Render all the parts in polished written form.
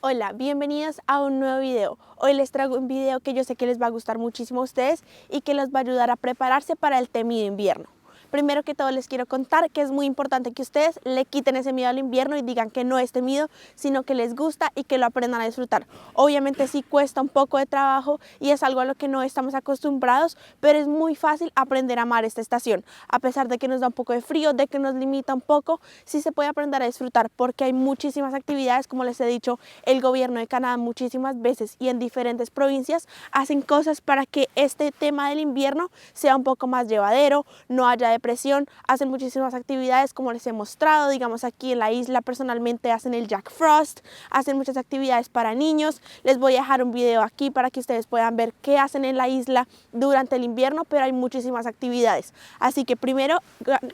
Hola, bienvenidos a un nuevo video. Hoy les traigo un video que yo sé que les va a gustar muchísimo a ustedes y que los va a ayudar a prepararse para el temido invierno. Primero que todo les quiero contar que es muy importante que ustedes le quiten ese miedo al invierno y digan que no es temido, sino que les gusta y que lo aprendan a disfrutar. Obviamente sí cuesta un poco de trabajo y es algo a lo que no estamos acostumbrados, pero es muy fácil aprender a amar esta estación. A pesar de que nos da un poco de frío, de que nos limita un poco, sí se puede aprender a disfrutar porque hay muchísimas actividades, como les he dicho, el gobierno de Canadá muchísimas veces y en diferentes provincias hacen cosas para que este tema del invierno sea un poco más llevadero, no haya depresión, hacen muchísimas actividades como les he mostrado, digamos aquí en la isla personalmente hacen el Jack Frost, hacen muchas actividades para niños. Les voy a dejar un video aquí para que ustedes puedan ver qué hacen en la isla durante el invierno, pero hay muchísimas actividades. Así que primero,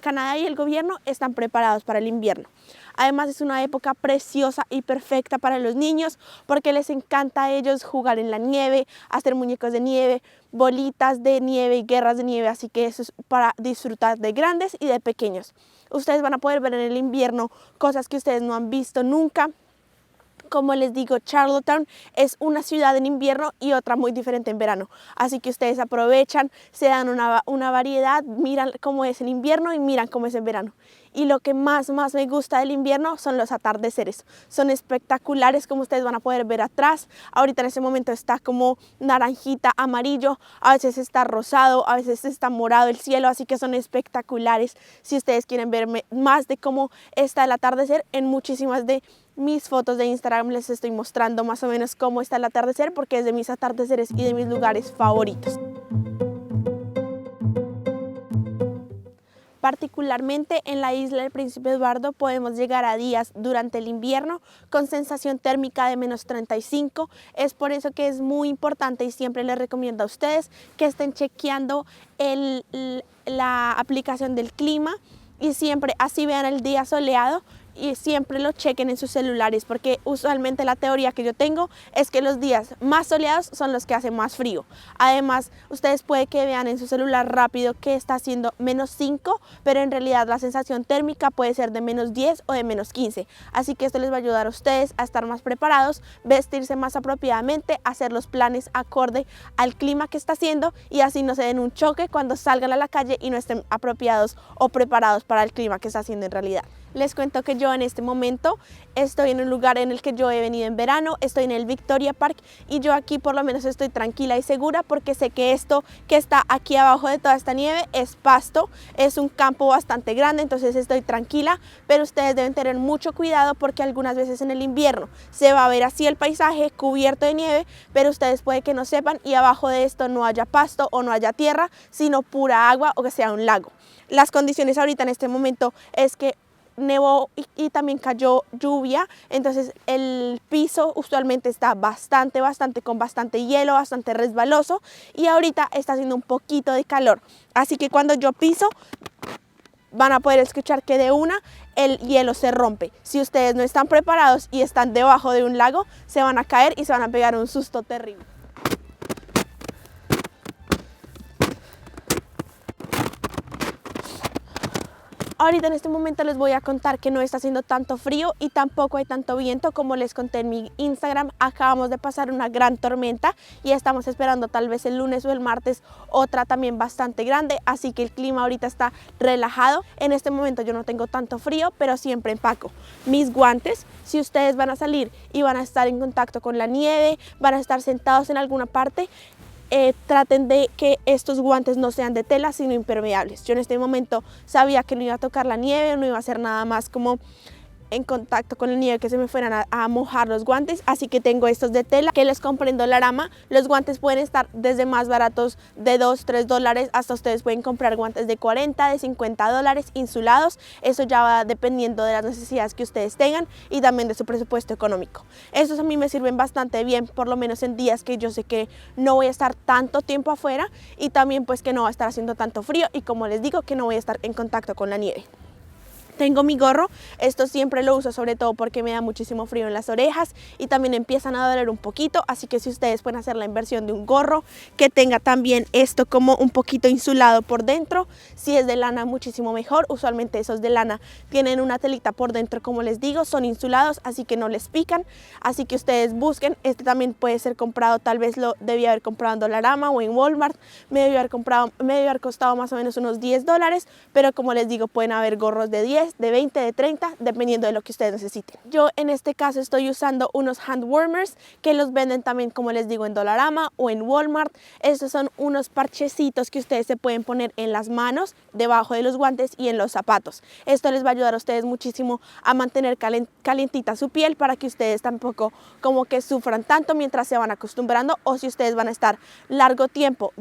Canadá y el gobierno están preparados para el invierno. Además es una época preciosa y perfecta para los niños porque les encanta a ellos jugar en la nieve, hacer muñecos de nieve, bolitas de nieve y guerras de nieve, así que eso es para disfrutar de grandes y de pequeños. Ustedes van a poder ver en el invierno cosas que ustedes no han visto nunca. Como les digo, Charlottetown es una ciudad en invierno y otra muy diferente en verano. Así que ustedes aprovechan, se dan una variedad, miran cómo es en invierno y miran cómo es en verano. Y lo que más me gusta del invierno son los atardeceres. Son espectaculares, como ustedes van a poder ver atrás. Ahorita en ese momento está como naranjita, amarillo, a veces está rosado, a veces está morado el cielo, así que son espectaculares. Si ustedes quieren ver más de cómo está el atardecer, en muchísimas de mis fotos de Instagram les estoy mostrando más o menos cómo está el atardecer porque es de mis atardeceres y de mis lugares favoritos. Particularmente en la isla del Príncipe Eduardo podemos llegar a días durante el invierno con sensación térmica de menos 35. Es por eso que es muy importante y siempre les recomiendo a ustedes que estén chequeando la aplicación del clima y siempre así vean el día soleado y siempre lo chequen en sus celulares porque usualmente la teoría que yo tengo es que los días más soleados son los que hacen más frío. Además, ustedes puede que vean en su celular rápido que está haciendo menos 5, pero en realidad la sensación térmica puede ser de menos 10 o de menos 15. Así que esto les va a ayudar a ustedes a estar más preparados, vestirse más apropiadamente, hacer los planes acorde al clima que está haciendo y así no se den un choque cuando salgan a la calle y no estén apropiados o preparados para el clima que está haciendo en realidad. Les cuento que yo en este momento estoy en un lugar en el que yo he venido en verano, estoy en el Victoria Park y yo aquí por lo menos estoy tranquila y segura porque sé que esto que está aquí abajo de toda esta nieve es pasto, es un campo bastante grande, entonces estoy tranquila, pero ustedes deben tener mucho cuidado porque algunas veces en el invierno se va a ver así el paisaje cubierto de nieve, pero ustedes puede que no sepan y abajo de esto no haya pasto o no haya tierra, sino pura agua o que sea un lago. Las condiciones ahorita en este momento es que nevó y también cayó lluvia, entonces el piso usualmente está con bastante hielo, bastante resbaloso y ahorita está haciendo un poquito de calor, así que cuando yo piso van a poder escuchar que de una el hielo se rompe. Si ustedes no están preparados y están debajo de un lago, se van a caer y se van a pegar un susto terrible. Ahorita en este momento les voy a contar que no está haciendo tanto frío y tampoco hay tanto viento como les conté en mi Instagram. Acabamos de pasar una gran tormenta y estamos esperando tal vez el lunes o el martes otra también bastante grande, así que el clima ahorita está relajado. En este momento yo no tengo tanto frío, pero siempre empaco mis guantes. Si ustedes van a salir y van a estar en contacto con la nieve, van a estar sentados en alguna parte, traten de que estos guantes no sean de tela sino impermeables. Yo en este momento sabía que no iba a tocar la nieve, no iba a hacer nada más como en contacto con la nieve que se me fueran a mojar los guantes, así que tengo estos de tela que les compré en Dollarama. Los guantes pueden estar desde más baratos de $2-3 hasta ustedes pueden comprar guantes de 40, de $50 insulados. Eso ya va dependiendo de las necesidades que ustedes tengan y también de su presupuesto económico. Estos a mí me sirven bastante bien, por lo menos en días que yo sé que no voy a estar tanto tiempo afuera y también pues que no va a estar haciendo tanto frío y como les digo que no voy a estar en contacto con la nieve. Tengo mi gorro, esto siempre lo uso sobre todo porque me da muchísimo frío en las orejas y también empiezan a doler un poquito, así que si ustedes pueden hacer la inversión de un gorro que tenga también esto como un poquito insulado por dentro, si es de lana muchísimo mejor. Usualmente esos de lana tienen una telita por dentro, como les digo, son insulados, así que no les pican, así que ustedes busquen. Este también puede ser comprado, tal vez lo debía haber comprado en Dollarama o en Walmart, me debió haber costado más o menos unos $10, pero como les digo, pueden haber gorros de 10, de 20, de 30, dependiendo de lo que ustedes necesiten. Yo en este caso estoy usando unos hand warmers que los venden también, como les digo, en Dollarama o en Walmart. Estos son unos parchecitos que ustedes se pueden poner en las manos, debajo de los guantes y en los zapatos. Esto les va a ayudar a ustedes muchísimo a mantener calientita su piel, para que ustedes tampoco como que sufran tanto mientras se van acostumbrando, o si ustedes van a estar largo tiempo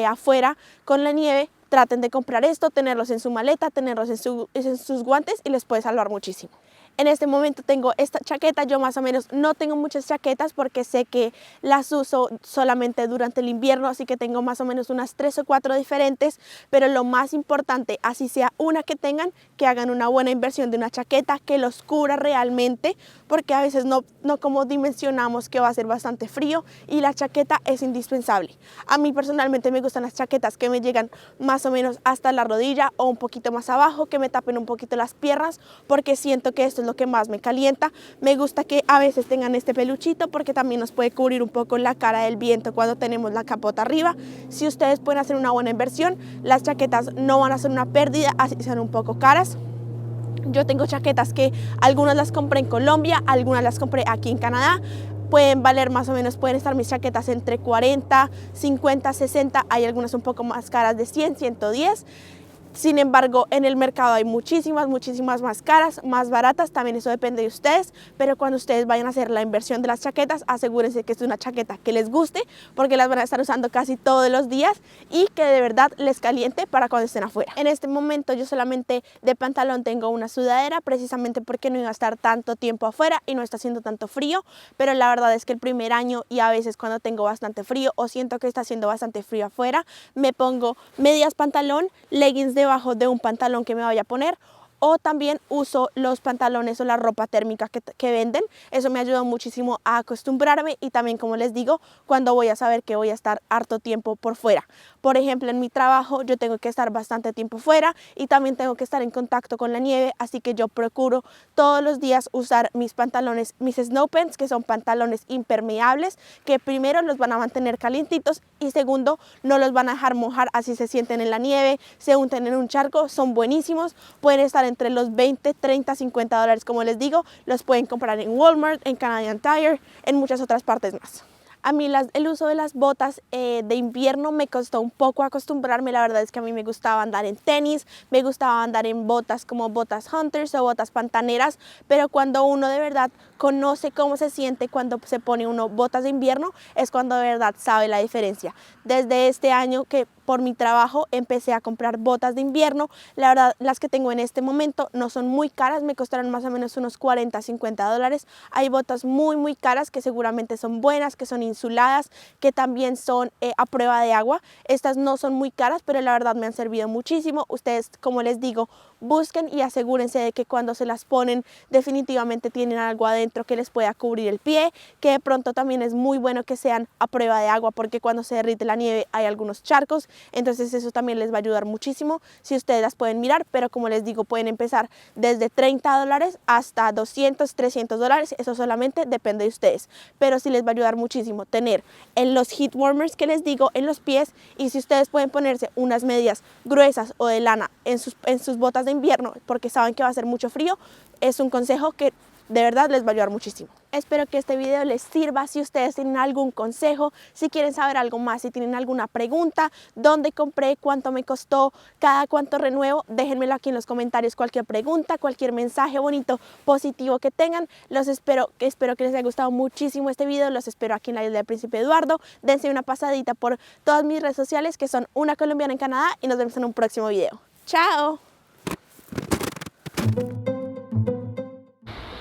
afuera con la nieve, traten de comprar esto, tenerlos en su maleta, tenerlos en sus guantes, y les puede salvar muchísimo. En este momento tengo esta chaqueta. Yo más o menos no tengo muchas chaquetas porque sé que las uso solamente durante el invierno, así que tengo más o menos unas 3 o 4 diferentes, pero lo más importante, así sea una que tengan, que hagan una buena inversión de una chaqueta que los cubra realmente, porque a veces no como dimensionamos que va a ser bastante frío, y la chaqueta es indispensable. A mí personalmente me gustan las chaquetas que me llegan más o menos hasta la rodilla o un poquito más abajo, que me tapen un poquito las piernas, porque siento que esto es lo que más me calienta. Me gusta que a veces tengan este peluchito porque también nos puede cubrir un poco la cara del viento cuando tenemos la capota arriba. Si ustedes pueden hacer una buena inversión, las chaquetas no van a ser una pérdida, así sean un poco caras. Yo tengo chaquetas que algunas las compré en Colombia, algunas las compré aquí en Canadá. Pueden valer más o menos, pueden estar mis chaquetas entre 40, 50, 60, hay algunas un poco más caras de 100, 110. Sin embargo, en el mercado hay muchísimas más caras, más baratas, también eso depende de ustedes, pero cuando ustedes vayan a hacer la inversión de las chaquetas, asegúrense que es una chaqueta que les guste, porque las van a estar usando casi todos los días, y que de verdad les caliente para cuando estén afuera. En este momento yo solamente de pantalón tengo una sudadera, precisamente porque no iba a estar tanto tiempo afuera y no está haciendo tanto frío, pero la verdad es que el primer año, y a veces cuando tengo bastante frío o siento que está haciendo bastante frío afuera, me pongo medias pantalón, leggings debajo de un pantalón que me vaya a poner, o también uso los pantalones o la ropa térmica que venden. Eso me ayuda muchísimo a acostumbrarme, y también, como les digo, cuando voy a saber que voy a estar harto tiempo por fuera. Por ejemplo, en mi trabajo yo tengo que estar bastante tiempo fuera y también tengo que estar en contacto con la nieve, así que yo procuro todos los días usar mis pantalones, mis snow pants, que son pantalones impermeables, que primero los van a mantener calientitos y segundo no los van a dejar mojar, así se sienten en la nieve, se unten en un charco. Son buenísimos, pueden estar entre los 20, 30, 50 dólares, como les digo. Los pueden comprar en Walmart, en Canadian Tire, en muchas otras partes más. A mí el uso de las botas de invierno me costó un poco acostumbrarme. La verdad es que a mí me gustaba andar en tenis, me gustaba andar en botas como botas Hunters o botas pantaneras, pero cuando uno de verdad conoce cómo se siente cuando se pone uno botas de invierno, es cuando de verdad sabe la diferencia. Desde este año que por mi trabajo empecé a comprar botas de invierno. La verdad, las que tengo en este momento no son muy caras, me costaron más o menos unos 40, 50 dólares. Hay botas muy caras que seguramente son buenas, que son insuladas, que también son a prueba de agua. Estas no son muy caras, pero la verdad me han servido muchísimo. Ustedes, como les digo, busquen y asegúrense de que cuando se las ponen definitivamente tienen algo adentro que les pueda cubrir el pie, que de pronto también es muy bueno que sean a prueba de agua, porque cuando se derrite la nieve hay algunos charcos, entonces eso también les va a ayudar muchísimo si ustedes las pueden mirar. Pero como les digo, pueden empezar desde 30 dólares hasta 200, 300 dólares, eso solamente depende de ustedes, pero sí les va a ayudar muchísimo tener en los heat warmers que les digo en los pies, y si ustedes pueden ponerse unas medias gruesas o de lana en sus botas de invierno porque saben que va a hacer mucho frío, es un consejo que de verdad les va a ayudar muchísimo. Espero que este video les sirva. Si ustedes tienen algún consejo, si quieren saber algo más, si tienen alguna pregunta, dónde compré, cuánto me costó, cada cuánto renuevo, déjenmelo aquí en los comentarios. Cualquier pregunta, cualquier mensaje bonito, positivo que tengan, espero que les haya gustado muchísimo este video. Los espero aquí en la isla del Príncipe Eduardo. Dense una pasadita por todas mis redes sociales, que son Una Colombiana en Canadá, y nos vemos en un próximo video. ¡Chao!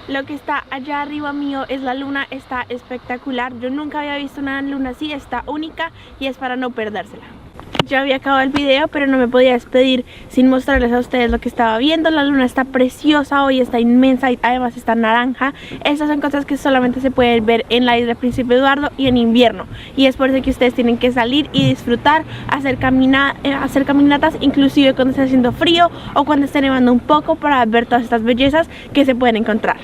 Lo que está allá arriba mío es la luna, está espectacular. Yo nunca había visto una luna así, está única y es para no perdérsela. Ya había acabado el video, pero no me podía despedir sin mostrarles a ustedes lo que estaba viendo. La luna está preciosa hoy, está inmensa y además está naranja. Estas son cosas que solamente se pueden ver en la isla Príncipe Eduardo y en invierno. Y es por eso que ustedes tienen que salir y disfrutar, hacer caminatas, inclusive cuando esté haciendo frío o cuando esté nevando un poco, para ver todas estas bellezas que se pueden encontrar.